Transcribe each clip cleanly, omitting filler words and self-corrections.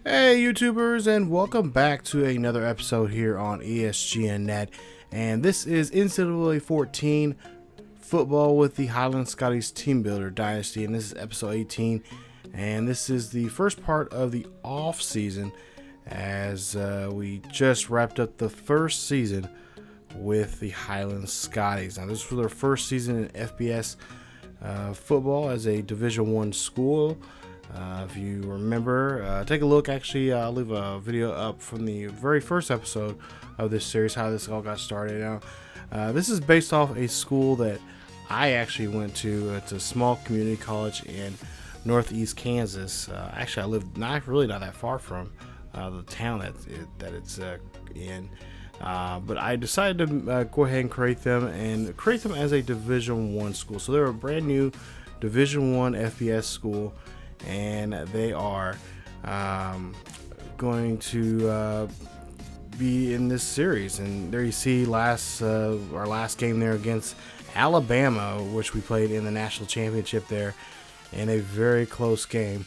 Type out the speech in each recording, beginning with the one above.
Hey YouTubers, and welcome back to another episode here on ESGNet. And this is NCAA 14 football with the Highland Scotties Team Builder Dynasty, and this is episode 18. And this is the first part of the off season, as we just wrapped up the first season with the Highland Scotties. Now this was their first season in FBS football as a Division I school. If you remember, take a look. Actually, I'll leave a video up from the very first episode of this series, how this all got started. Now, this is based off a school that I actually went to. It's a small community college in northeast Kansas. Actually, I live not that far from the town that it's in. But I decided to go ahead and create them as a Division I school. So they're a brand new Division I FBS school, and they are going to be in this series. And there you see our last game there against Alabama, which we played in the national championship there, in a very close game,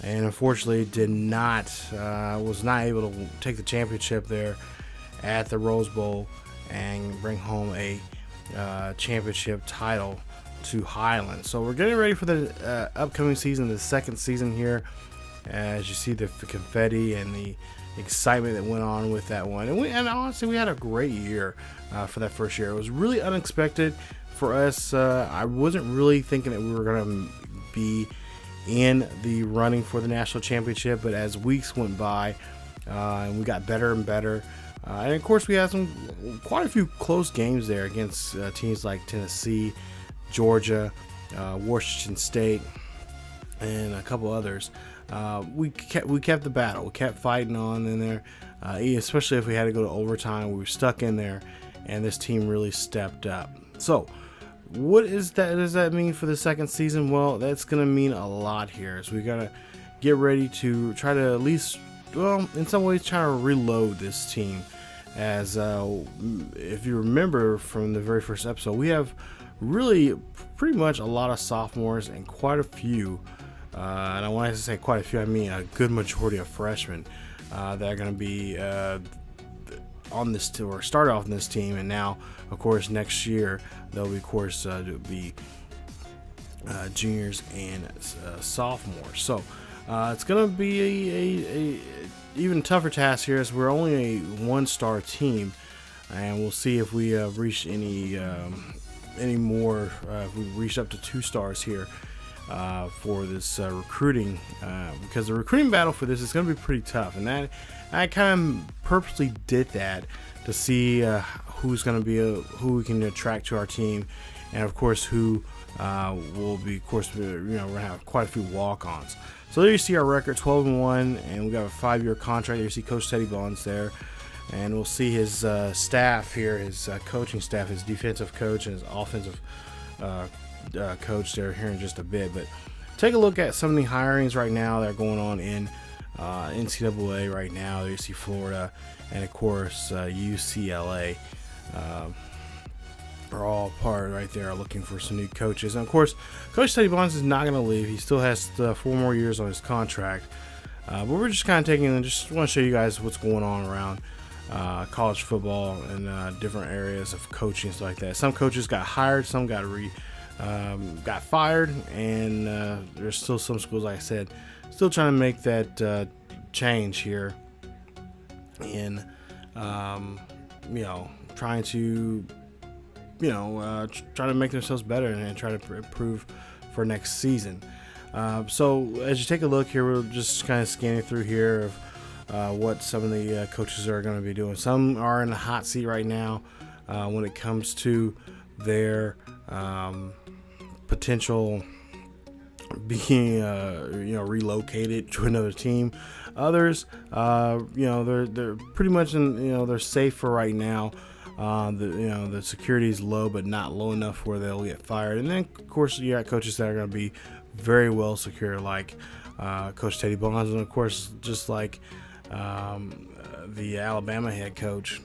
and unfortunately was not able to take the championship there at the Rose Bowl and bring home a championship title to Highland. So we're getting ready for the upcoming season, the second season here, as you see the confetti and the excitement that went on with that one. And honestly, we had a great year for that first year. It was really unexpected for us. I wasn't really thinking that we were going to be in the running for the national championship, but as weeks went by, and we got better and better. And of course, we had quite a few close games there against teams like Tennessee, Georgia, Washington State, and a couple others. We kept the battle. We kept fighting on in there, especially if we had to go to overtime. We were stuck in there, and this team really stepped up. So, what does that mean for the second season? Well, that's going to mean a lot here, as we got to get ready to try to at least, well, in some ways, try to reload this team. As if you remember from the very first episode, we have really pretty much a lot of sophomores and quite a few, and I want to say quite a few, I mean a good majority of freshmen that are going to be on this tour, or start off in this team. And now, of course, next year they'll be, of course, juniors and sophomores. So it's going to be a even tougher task here, as we're only a one-star team, and we'll see if we reach any more. If we reach up to 2 stars here for this recruiting, because the recruiting battle for this is going to be pretty tough, and that I kind of purposely did that to see who's going to be who we can attract to our team, and of course who will be, of course, we're going to have quite a few walk-ons. So there you see our record, 12-1, and we got a 5-year contract. There you see Coach Teddy Bonds there, and we'll see his staff here, his coaching staff, his defensive coach and his offensive coach there here in just a bit. But take a look at some of the hirings right now that are going on in NCAA right now. There you see Florida, and of course UCLA. Are all part right there, looking for some new coaches. And of course, Coach Teddy Bonds is not going to leave. He still has 4 more years on his contract. But we're just kind of taking and just want to show you guys what's going on around college football and different areas of coaching and stuff like that. Some coaches got hired, some got fired, and there's still some schools, like I said, still trying to make that change here in trying to try to make themselves better and try to improve for next season. So as you take a look here, we're just kind of scanning through here of what some of the coaches are going to be doing. Some are in the hot seat right now when it comes to their potential being relocated to another team. Others, they're pretty much they're safe for right now. The security is low, but not low enough where they'll get fired. And then, of course, you got coaches that are going to be very well secure, like Coach Teddy Bonds, and of course, just like the Alabama head coach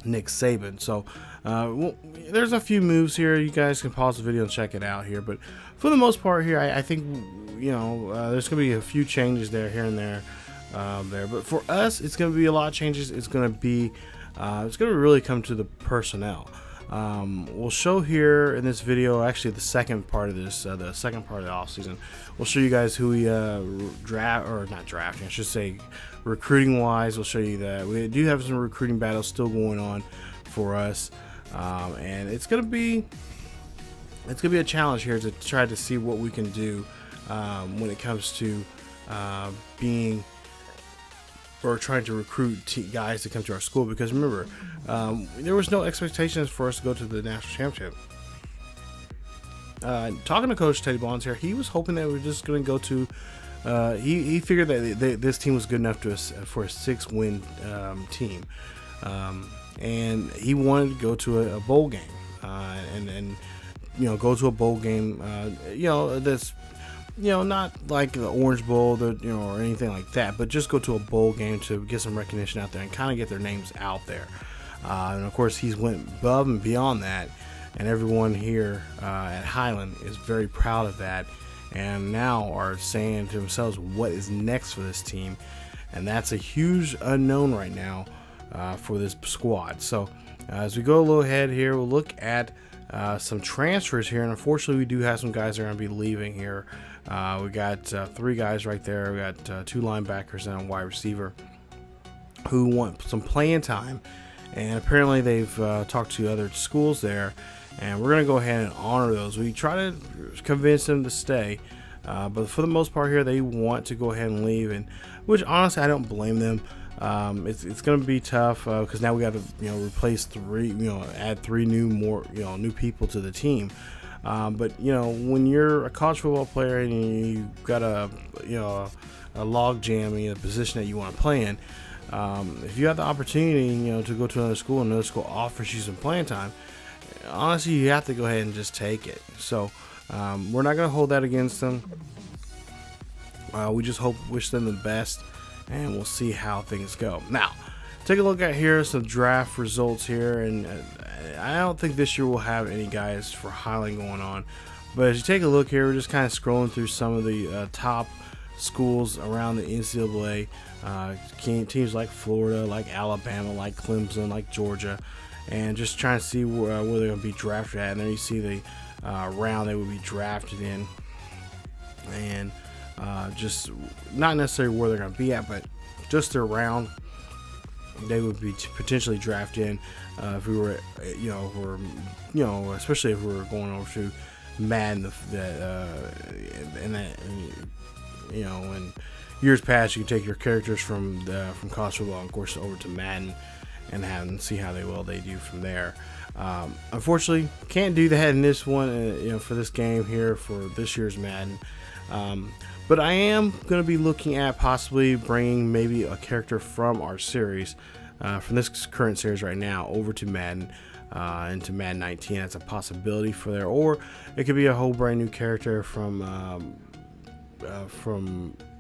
Nick Saban. So there's a few moves here. You guys can pause the video and check it out here. But for the most part here, I think there's going to be a few changes there, here and there. there. But for us, it's going to be a lot of changes. It's going to really come to the personnel. We'll show here in this video, actually the second part of this, the second part of the offseason, we'll show you guys who we not drafting, I should say, recruiting wise. We'll show you that we do have some recruiting battles still going on for us, and it's gonna be a challenge here to try to see what we can do when it comes to being or trying to recruit guys to come to our school, because remember, there was no expectations for us to go to the national championship. Talking to Coach Teddy Bonds here, he was hoping that we were just going to go to he figured that this team was good enough for a 6-win team, and he wanted to go to a bowl game, and go to a bowl game, that's not like the Orange Bowl, or anything like that, but just go to a bowl game to get some recognition out there and kind of get their names out there. And of course, he's went above and beyond that, and everyone here at Highland is very proud of that, and now are saying to themselves, what is next for this team? And that's a huge unknown right now for this squad. So as we go a little ahead here, we'll look at some transfers here, and unfortunately we do have some guys that are going to be leaving here. We got 3 guys right there. We got 2 linebackers and a wide receiver who want some playing time, and apparently they've talked to other schools there, and we're going to go ahead and honor those. We try to convince them to stay, but for the most part here, they want to go ahead and leave, and which honestly I don't blame them. It's going to be tough because now we got to replace 3, add 3 new people to the team. But when you're a college football player and you got a log jam in a position that you want to play in, if you have the opportunity to go to another school offers you some playing time, honestly you have to go ahead and just take it. So we're not going to hold that against them. We just wish them the best, and we'll see how things go. Now, take a look at here some draft results here, and I don't think this year we'll have any guys for Highland going on, but as you take a look here, we're just kind of scrolling through some of the top schools around the NCAA, teams like Florida, like Alabama, like Clemson, like Georgia, and just trying to see where they're going to be drafted at. And then you see the round they would be drafted in, and just not necessarily where they're going to be at, but just their round they would be potentially drafted in if we were, especially if we were going over to Madden. In years past, you can take your characters from college football, of course, over to Madden and see how they do from there. Unfortunately, can't do that in this one, for this game here for this year's Madden. But I am going to be looking at possibly bringing maybe a character from our series, from this current series right now, over to Madden, into Madden 19. That's a possibility for there, or it could be a whole brand new character from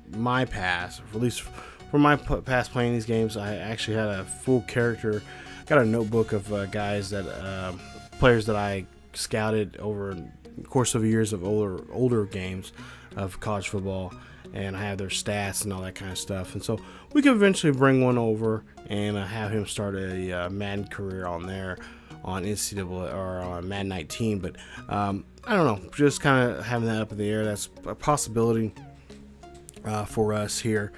my past, or at least from my past playing these games. I actually had a full character, got a notebook of guys that players that I scouted over the course of years of older games of college football, and I have their stats and all that kind of stuff. And so we could eventually bring one over and have him start a Madden career on there, on NCAA or on Madden 19. But I don't know, just kind of having that up in the air. That's a possibility for us here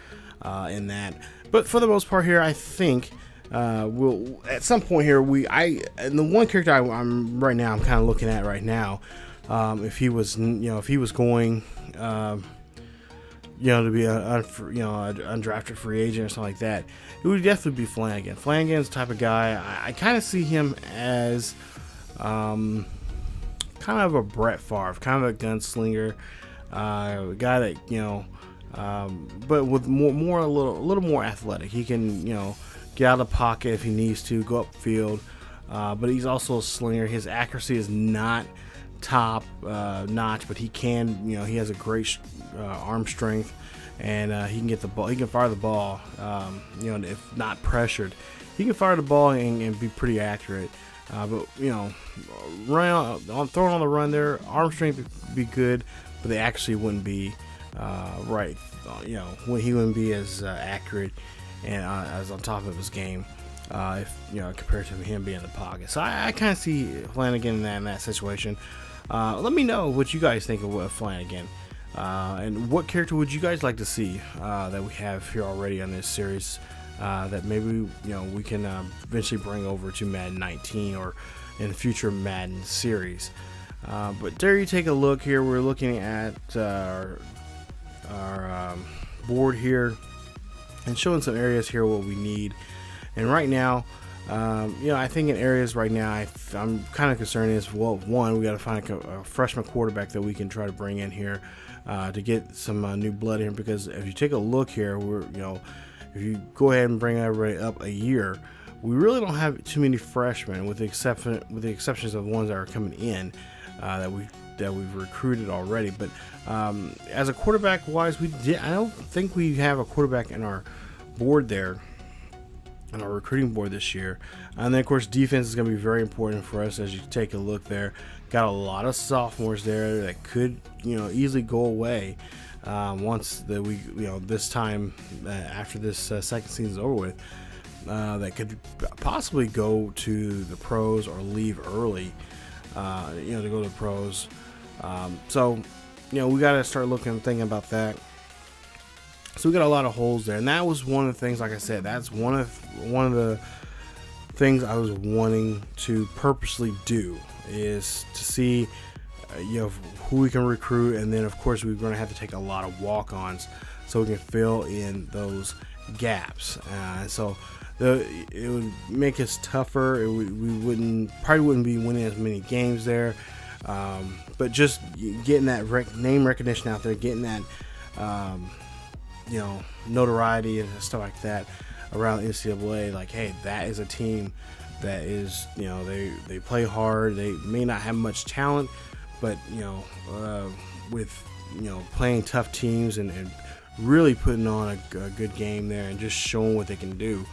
in that. But for the most part here, I think we'll at some point here and the one character I'm kind of looking at right now, if he was going to be an undrafted free agent or something like that, it would definitely be Flanagan. Flanagan's the type of guy I kind of see him as kind of a Brett Favre, kind of a gunslinger, a guy that but with a little more athletic. He can get out of the pocket if he needs to, go upfield, but he's also a slinger. His accuracy is not top notch, but he can, he has a great arm strength, and he can get the ball. He can fire the ball, if not pressured, he can fire the ball and be pretty accurate. But throwing on the run there, arm strength would be good, but the accuracy wouldn't be right, when he wouldn't be as accurate and as on top of his game, if compared to him being in the pocket. So I kind of see Flanagan in that situation. Let me know what you guys think of Flanagan, and what character would you guys like to see that we have here already on this series, that maybe we can eventually bring over to Madden 19 or in the future Madden series. But there you take a look here. We're looking at our board here and showing some areas here what we need. And right now, I think in areas right now I'm kind of concerned is, well, one, we got to find a freshman quarterback that we can try to bring in here to get some new blood in, because if you take a look here, if you go ahead and bring everybody up a year, we really don't have too many freshmen, with the exceptions of ones that are coming in that we've recruited already. But as a quarterback wise, I don't think we have a quarterback in our board there, on our recruiting board this year. And then of course defense is going to be very important for us. As you take a look there, got a lot of sophomores there that could easily go away once this time after this second season is over with, that could possibly go to the pros or leave early to go to the pros. So we got to start thinking about that. So we got a lot of holes there, and that was one of the things. Like I said, that's one of the things I was wanting to purposely do, is to see who we can recruit, and then of course we're going to have to take a lot of walk-ons so we can fill in those gaps. So it would make us tougher. We probably wouldn't be winning as many games there, but just getting that name recognition out there, getting that notoriety and stuff like that around NCAA, like, hey, that is a team that is, they play hard. They may not have much talent, but with playing tough teams and really putting on a good game there and just showing what they can do.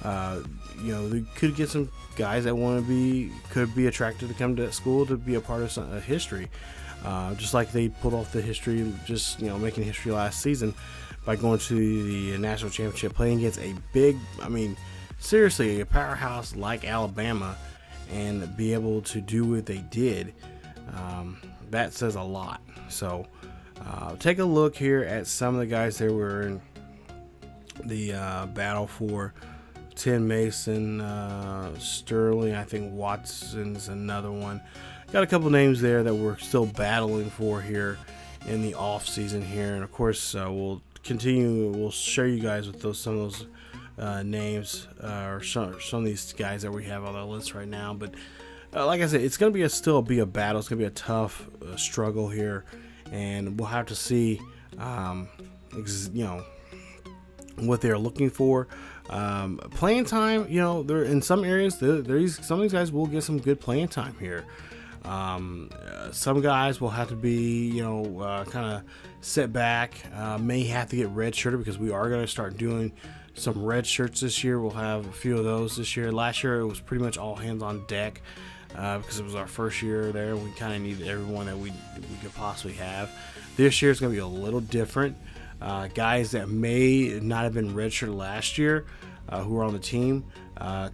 They could get some guys that could be attracted to come to school to be a part of history, just like they pulled off the history, just making history last season by going to the national championship, playing against seriously a powerhouse like Alabama, and be able to do what they did. That says a lot. So take a look here at some of the guys that were in the battle for Tim Mason, Sterling. I think Watson's another one. Got a couple names there that we're still battling for here in the off season here, and of course we'll show you guys with some of those names, or some of these guys that we have on the list right now. But like I said, it's going to still be a battle. It's going to be a tough struggle here, and we'll have to see what they're looking for. Playing time, there in some areas, some of these guys will get some good playing time here. Some guys will have to be, kind of set back, may have to get redshirted, because we are going to start doing some red shirts this year. We'll have a few of those this year. Last year it was pretty much all hands on deck, because it was our first year there. We kind of needed everyone that we could possibly have. This year is going to be a little different. Guys that may not have been redshirted last year, who are on the team,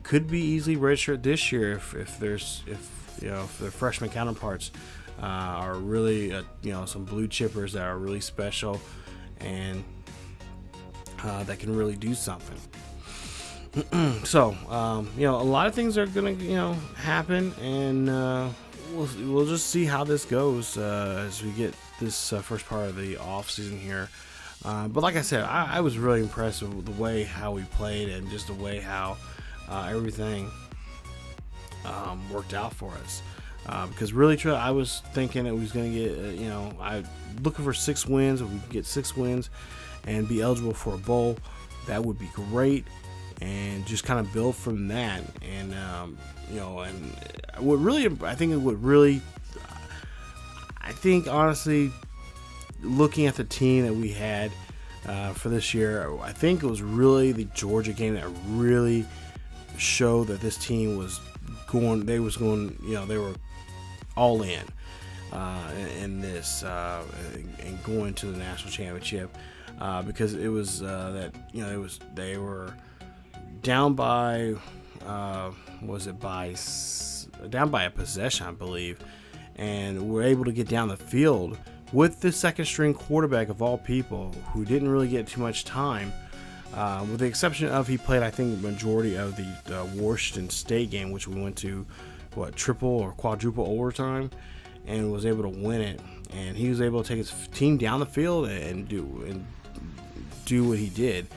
could be easily redshirt this year if their freshman counterparts are really some blue chippers that are really special and that can really do something. So a lot of things are gonna happen, and we'll just see how this goes as we get this first part of the off season here. But like I said, I was really impressed with the way how we played, and just the way how everything worked out for us. Because really, I was thinking it was going to get, I looking for 6 wins. If we could get 6 wins and be eligible for a bowl, that would be great. And just kind of build from that. And, and what really, I think honestly, looking at the team that we had for this year, I think it was really the Georgia game that really showed that this team was they were all in. in this and going to the national championship, because it was that they were down by down by a possession, I believe, and were able to get down the field with the second string quarterback of all people, who didn't really get too much time, with the exception of he played, I think, the majority of the Washington State game, which we went to triple or quadruple overtime, and was able to win it. And he was able to take his team down the field and do what he did.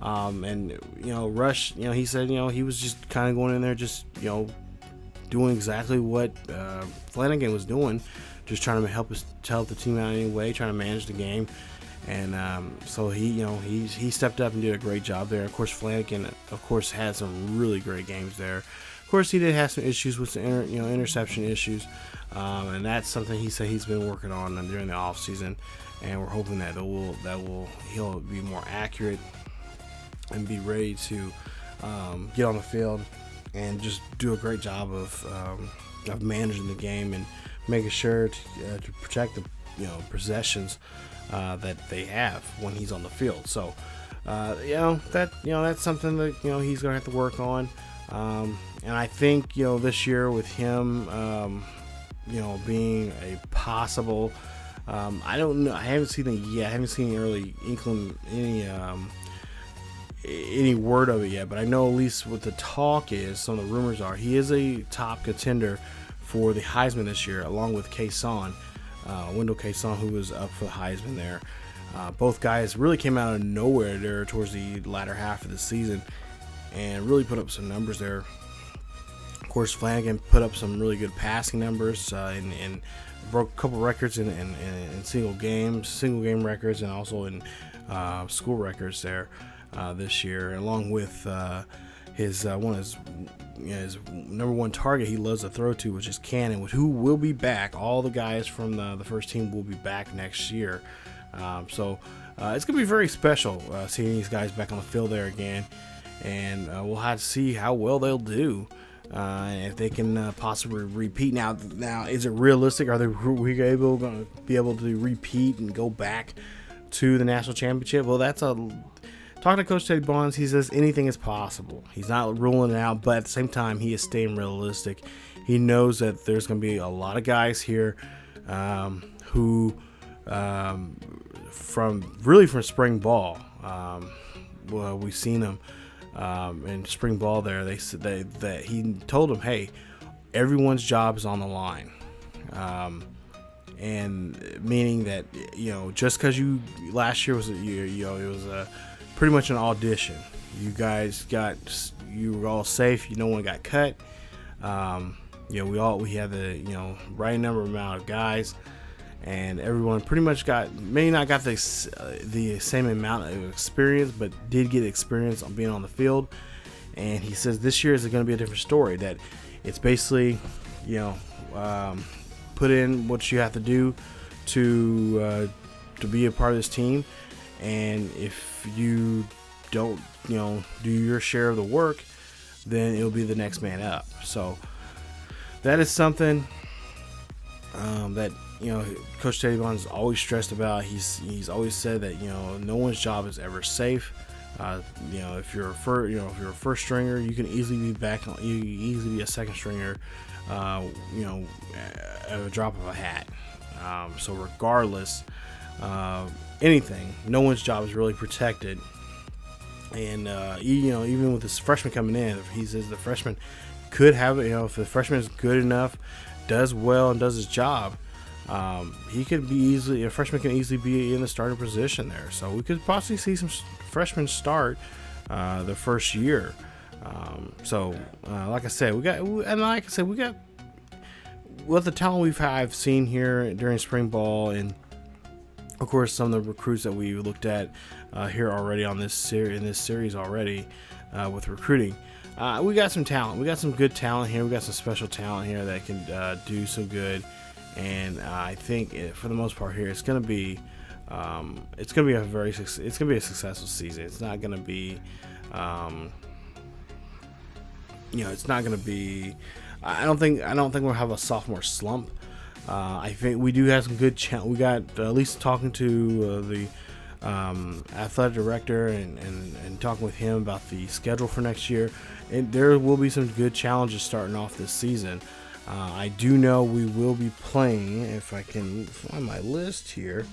And Rush, he said, he was just kind of going in there, just doing exactly what Flanagan was doing, just trying to help the team out anyway, trying to manage the game. And so he stepped up and did a great job there. Of course, Flanagan, had some really great games there. Of course, he did have some issues with the interception issues, and that's something he said he's been working on during the offseason, and we're hoping that he'll be more accurate and be ready to get on the field and just do a great job of managing the game and making sure to protect the possessions that they have when he's on the field. So that's something that he's gonna have to work on. And I think this year with him being a possible, I don't know, I haven't seen it yet. I haven't seen any early inkling, any word of it yet, but I know at least what the talk is, some of the rumors are, he is a top contender for the Heisman this year, along with Kason, Wendell Kason, who was up for the Heisman there. Both guys really came out of nowhere there towards the latter half of the season and really put up some numbers there. Of course, Flanagan put up some really good passing numbers and broke a couple records in single game records, and also in school records there this year, along with his number one target he loves to throw to, which is Cannon, who will be back. All the guys from the first team will be back next year. So it's going to be very special seeing these guys back on the field there again. And we'll have to see how well they'll do. If they can possibly repeat. Now, is it realistic? Are we going to be able to repeat and go back to the national championship? Well, talking to Coach Teddy Bonds, he says anything is possible. He's not ruling it out, but at the same time, he is staying realistic. He knows that there's going to be a lot of guys here who, from spring ball, we've seen them. In spring ball there, they said that he told them, hey, everyone's job is on the line, and meaning that just because last year was it was pretty much an audition. You guys you were all safe. No one got cut. We had the right amount of guys. And everyone pretty much may not got the same amount of experience, but did get experience on being on the field. And he says this year is going to be a different story. That it's basically, put in what you have to do to be a part of this team. And if you don't, do your share of the work, then it'll be the next man up. So that is something that Coach Teddy Bonds is always stressed about. He's always said that no one's job is ever safe. If you're a first stringer, you can easily be back. You can easily be a second stringer. At a drop of a hat. So regardless, anything, no one's job is really protected. And even with this freshman coming in, he says the freshman could have it. If the freshman is good enough, does well and does his job, a freshman can easily be in the starting position there. So we could possibly see some freshmen start the first year. Like I said, we got with the talent I've seen here during spring ball, and of course some of the recruits that we looked at here already in this series already with recruiting. We got some talent. We got some good talent here. We got some special talent here that can do some good. And I think for the most part here, it's gonna be a successful season. It's not gonna be, it's not gonna be. I don't think we'll have a sophomore slump. I think we do have some good we got at least talking to the athletic director and talking with him about the schedule for next year, and there will be some good challenges starting off this season. I do know we will be playing, if I can find my list here,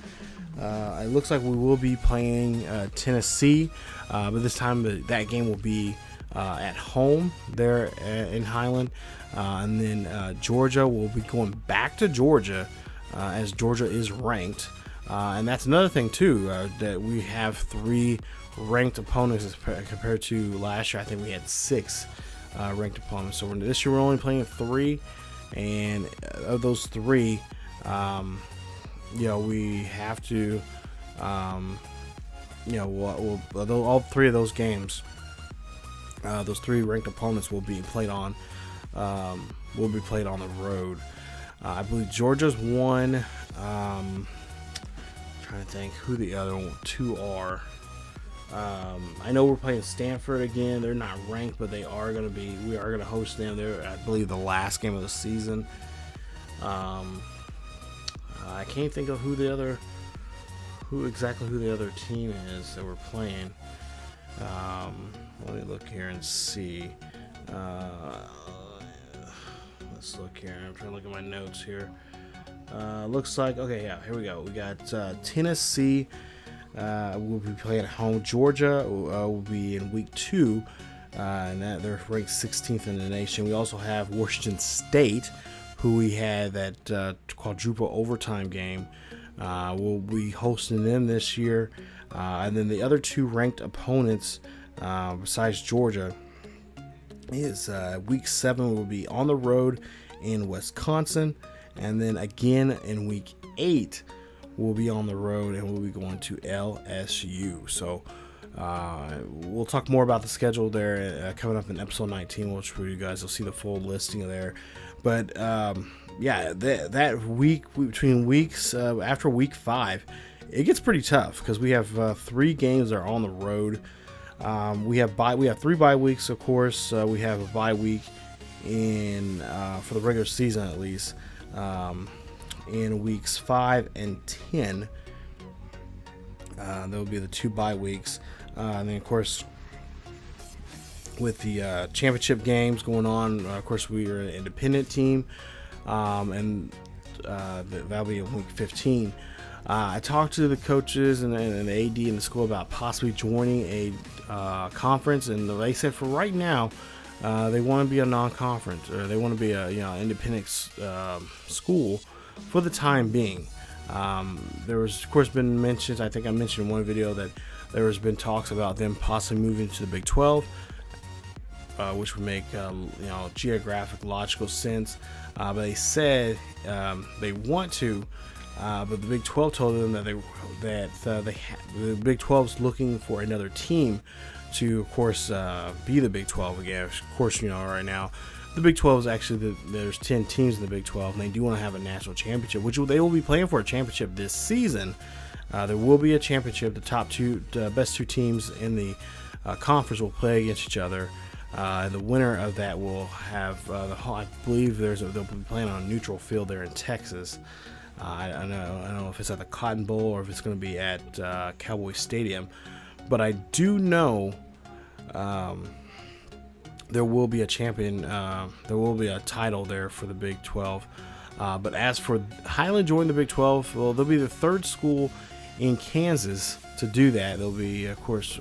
it looks like we will be playing Tennessee, but this time that game will be at home there in Highland, and then Georgia will be going back to Georgia, as Georgia is ranked, and that's another thing too, that we have 3 ranked opponents compared to last year. I think we had 6 ranked opponents, so this year we're only playing 3, and of those 3, we have to, all 3 of those games, those 3 ranked opponents will be played on the road. I believe Georgia's one. Trying to think who the other 2 are. I know we're playing Stanford again. They're not ranked, but we are going to host them. They're, I believe, the last game of the season. I can't think of who the other team is that we're playing. Let me look here and see. Let's look here. I'm trying to look at my notes here. Looks like, okay, yeah, here we go. We got Tennessee. We'll be playing at home. Georgia will be in week 2, and they're ranked 16th in the nation. We also have Washington State, who we had that quadruple overtime game. We'll be hosting them this year. And then the other 2 ranked opponents, besides Georgia, is week 7 will be on the road in Wisconsin, and then again in week 8 we'll be on the road and we'll be going to LSU. So we'll talk more about the schedule there coming up in episode 19, which you guys will see the full listing there. But that week between weeks after week 5, it gets pretty tough because we have 3 games that are on the road. We have 3 bye weeks, of course. We have a bye week in for the regular season at least, in weeks 5 and 10. There will be the 2 bye weeks, and then of course with the championship games going on, of course we are an independent team, and that'll be in week 15. I talked to the coaches and the AD in the school about possibly joining a conference, and they said for right now they want to be a non-conference, or they want to be a independent school for the time being. There was of course been mentions, I think I mentioned in one video, that there has been talks about them possibly moving to the Big 12, which would make geographic logical sense, but they said they want to. But the Big 12 told them that the Big 12 is looking for another team to, of course, be the Big 12 again. Of course, right now the Big 12 is actually there's 10 teams in the Big 12, and they do want to have a national championship, which they will be playing for a championship this season. There will be a championship. The best 2 teams in the conference will play against each other. The winner of that will have I believe they'll be playing on a neutral field there in Texas. I don't know if it's at the Cotton Bowl or if it's going to be at Cowboy Stadium, but I do know there will be a champion. There will be a title there for the Big 12. But as for Highland joining the Big 12, well, they'll be the 3rd school in Kansas to do that. They'll be, of course,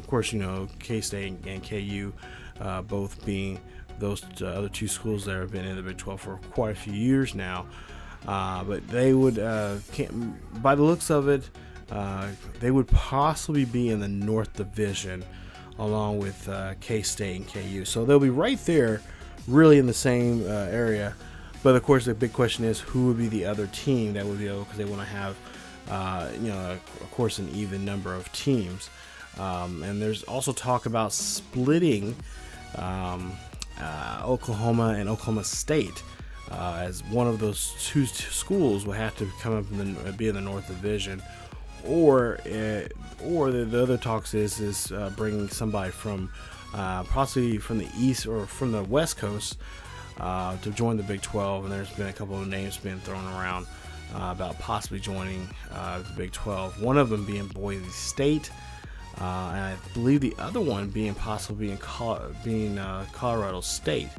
K-State and KU, both being those other 2 schools that have been in the Big 12 for quite a few years now. But they would, by the looks of it, they would possibly be in the North Division along with K-State and KU. So they'll be right there, really in the same area. But of course, the big question is who would be the other team that would be able, because they want to have, of course, an even number of teams. And there's also talk about splitting Oklahoma and Oklahoma State. As one of those 2 schools will have to come up and be in the North Division, or the other talks is bringing somebody from possibly from the East or from the West Coast to join the Big 12, and there's been a couple of names being thrown around. about possibly joining the Big 12. One of them being Boise State, and I believe the other one being possibly Colorado State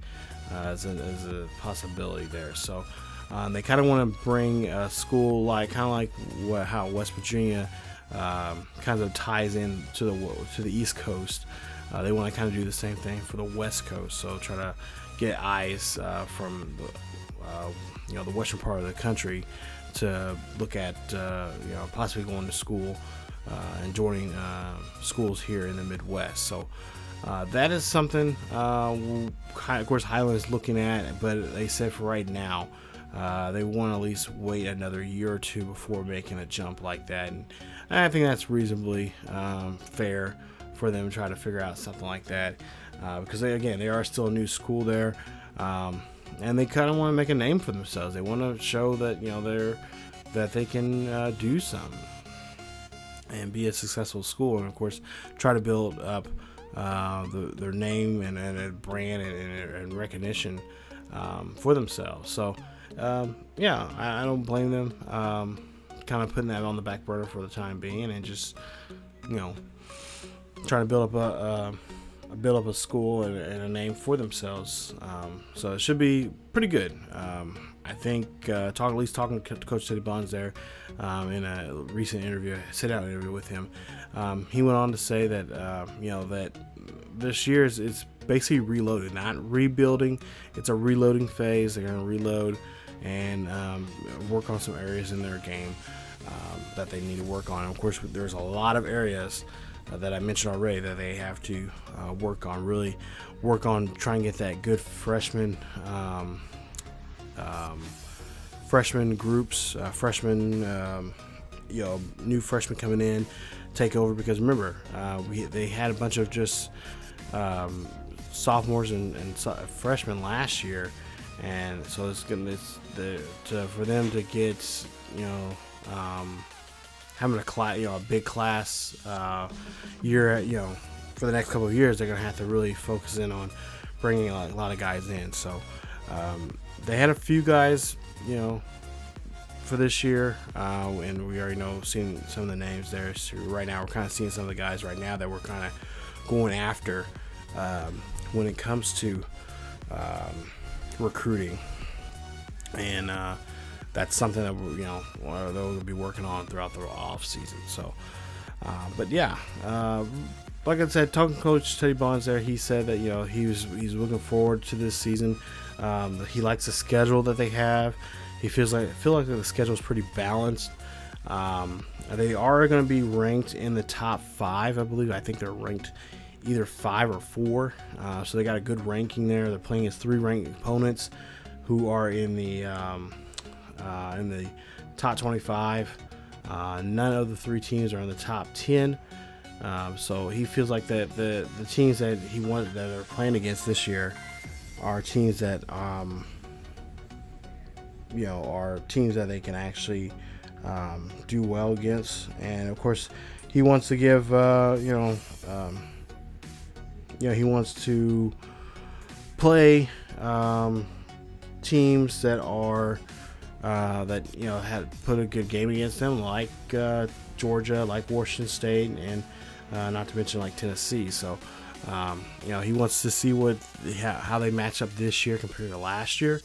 as a possibility there. So they kind of want to bring a school like how West Virginia kind of ties in to the East Coast. They want to kind of do the same thing for the West Coast. So try to get eyes from the western part of the country to look at possibly going to school and joining schools here in the Midwest. So that is something of course Highland is looking at, but they said for right now they want to at least wait another year or two before making a jump like that, and I think that's reasonably fair for them to try to figure out something like that, because they are still a new school there, and they kind of want to make a name for themselves. They want to show that that they can do something and be a successful school, and of course try to build up their name and brand and recognition for themselves. So I don't blame them. Kind of putting that on the back burner for the time being, and just trying to build up a school and a name for themselves. So it should be pretty good. I think talking to Coach Teddy Bonds there in a recent interview, sit-down interview with him, he went on to say that that this year it's basically reloaded, not rebuilding. It's a reloading phase. They're going to reload and work on some areas in their game that they need to work on. And of course, there's a lot of areas that I mentioned already that they have to work on. Really work on trying to get that good freshman groups, new freshmen coming in, take over. Because remember, they had a bunch of just sophomores and freshmen last year, and so for them to get having a big class year, for the next couple of years, they're gonna have to really focus in on bringing a lot of guys in. So they had a few guys, for this year, and we already seeing some of the names there. So right now, we're kind of seeing some of the guys right now that we're kind of going after when it comes to recruiting, and that's something that they'll be working on throughout the off season. So, like I said, talking to Coach Teddy Bonds there, he said that he's looking forward to this season. He likes the schedule that they have. He feel like the schedule is pretty balanced. They are going to be ranked in the top 5, I believe. I think they're ranked either 5 or 4. So they got a good ranking there. They're playing against 3 ranked opponents who are in the top 25. None of the 3 teams are in the top 10. So he feels like that the teams that that are playing against this year are teams that are teams that they can actually do well against. And of course, he wants to give he wants to play teams that are had put a good game against them, like Georgia, like Washington State, and not to mention like Tennessee. So he wants to see how they match up this year compared to last year,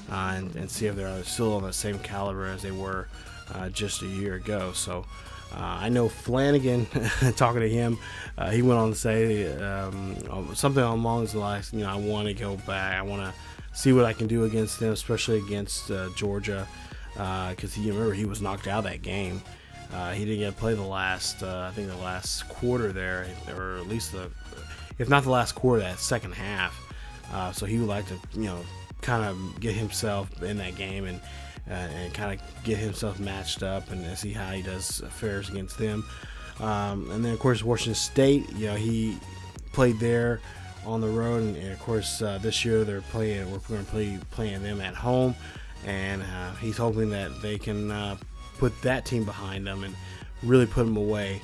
and see if they're still on the same caliber as they were just a year ago. So I know Flanagan, talking to him, he went on to say something along the lines, I want to go back. I want to see what I can do against them, especially against Georgia, because he was knocked out of that game. He didn't get to play the last quarter there, or at least if not the last quarter, that second half. So he would like to, kind of get himself in that game and kind of get himself matched up and see how he does fares against them. And then of course Washington State, he played there on the road, and of course this year we're going to be playing them at home, and he's hoping that they can put that team behind them and really put them away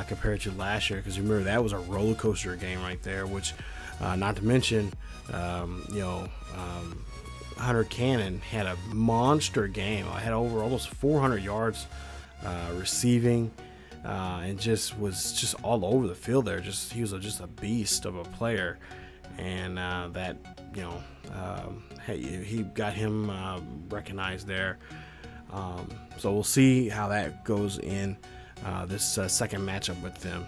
compared to last year, because remember, that was a roller coaster game right there, which not to mention Hunter Cannon had a monster game. I had over almost 400 yards receiving, and was just all over the field there. He was just a beast of a player, and that he got him recognized there. So we'll see how that goes in this second matchup with them.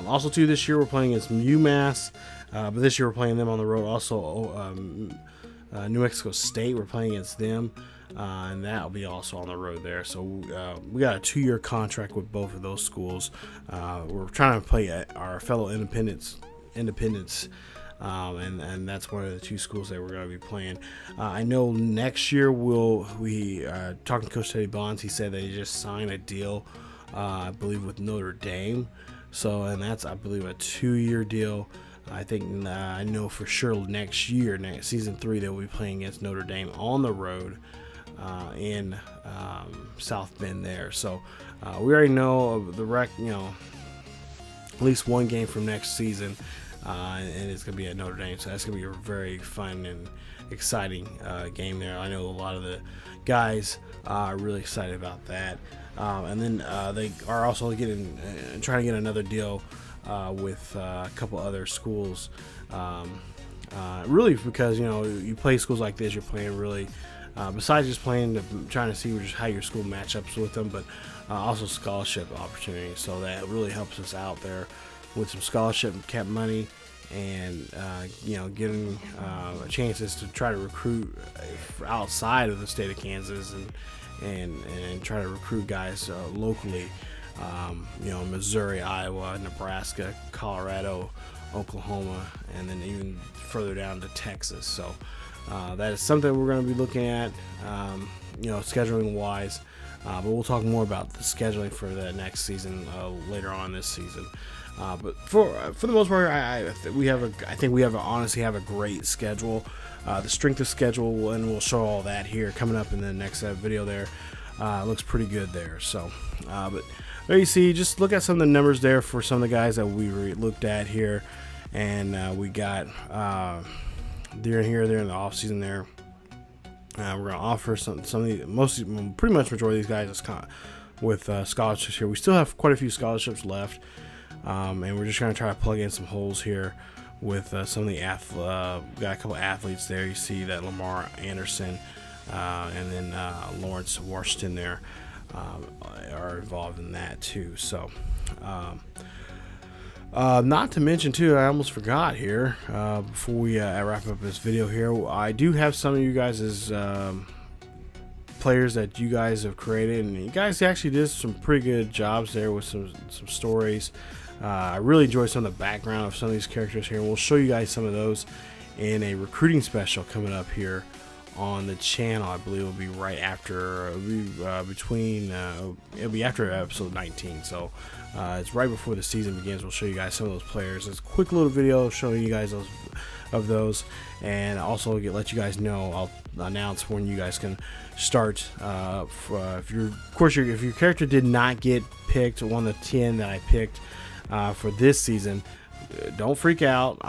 Also, too, this year we're playing against UMass, but this year we're playing them on the road. Also, New Mexico State, we're playing against them, and that'll be also on the road there. So we got a 2-year contract with both of those schools. We're trying to play our fellow independents, and that's one of the 2 schools that we're going to be playing. I know next year we talking to Coach Teddy Bonds. He said they just signed a deal, I believe, with Notre Dame. So, and that's, I believe, a 2-year deal. I think I know for sure next year, season 3, they'll be playing against Notre Dame on the road in South Bend there. So we already know of the at least one game from next season, and it's going to be at Notre Dame. So that's going to be a very fun and exciting game there. I know a lot of the guys are really excited about that. And then they are also trying to get another deal with a couple other schools. Really, because you play schools like this, you're playing really besides just trying to see just how your school matchups with them, but also scholarship opportunities. So that really helps us out there with some scholarship cap money, and getting chances to try to recruit outside of the state of Kansas, and try to recruit guys locally, Missouri, Iowa, Nebraska, Colorado, Oklahoma, and then even further down to Texas. So that is something we're going to be looking at, scheduling wise, but we'll talk more about the scheduling for the next season later on this season. But for the most part, I think we honestly have a great schedule. The strength of schedule, and we'll show all that here coming up in the next video there. Looks pretty good there. So, but there you see, just look at some of the numbers there for some of the guys that we looked at here, and we got there in the off season there. We're gonna offer some of the pretty much majority of these guys with scholarships here. We still have quite a few scholarships left, and we're just gonna try to plug in some holes here with some of the got a couple athletes there. You see that Lamar Anderson and then Lawrence Washington there are involved in that too. So not to mention too, I almost forgot here before we wrap up this video here, I do have some of you guys as players that you guys have created, and you guys actually did some pretty good jobs there with some stories. I really enjoyed some of the background of some of these characters here, and we'll show you guys some of those in a recruiting special coming up here on the channel. I believe it'll be right after, it'll be after episode 19. So it's right before the season begins. We'll show you guys some of those players. It's a quick little video showing you guys those, and also let you guys know. I'll announce when you guys can start. If your character did not get picked, one of the 10 that I picked for this season, don't freak out.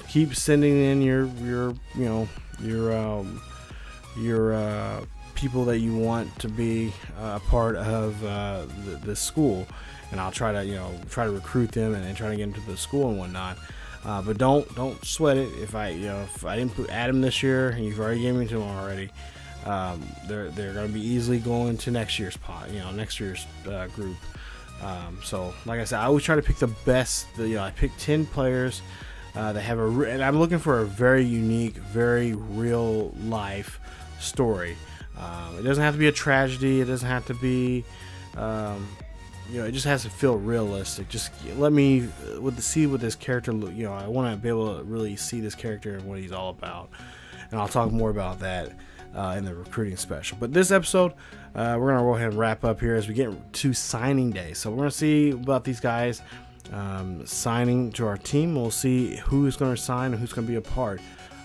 Keep sending in your people that you want to be a part of the school, and I'll try to recruit them and try to get into the school and whatnot. But don't sweat it. If I didn't add them this year, and you've already given me to them already, they're going to be easily going to next year's group. So like I said, I always try to pick the best. I pick 10 players that have and I'm looking for a very unique, very real life story. It doesn't have to be a tragedy. It doesn't have to be, it just has to feel realistic. Just let me see what this character. I want to be able to really see this character and what he's all about, and I'll talk more about that in the recruiting special. But this episode, we're gonna go ahead and wrap up here as we get to signing day. So we're gonna see about these guys signing to our team. We'll see who's going to sign and who's going to be a part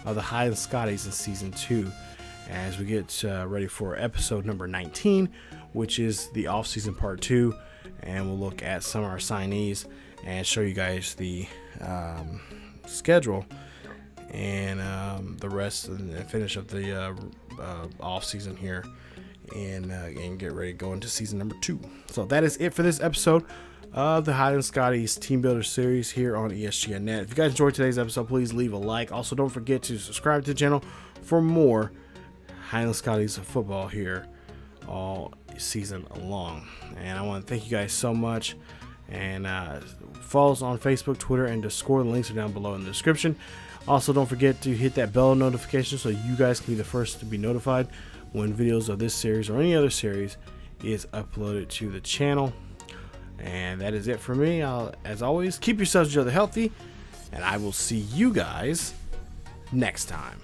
of the Highland Scotties in season 2 as we get ready for episode number 19, which is the off-season part 2, and we'll look at some of our signees and show you guys the schedule and the rest and finish up the off season here, and get ready to go into season number 2. So that is it for this episode of the Highland Scotties Team Builder Series here on ESGNet. If you guys enjoyed today's episode, please leave a like. Also, don't forget to subscribe to the channel for more Highland Scotties football here all season long. And I want to thank you guys so much. And follow us on Facebook, Twitter, and Discord. The links are down below in the description. Also, don't forget to hit that bell notification so you guys can be the first to be notified when videos of this series or any other series is uploaded to the channel. And that is it for me. As always, keep yourselves each other healthy, and I will see you guys next time.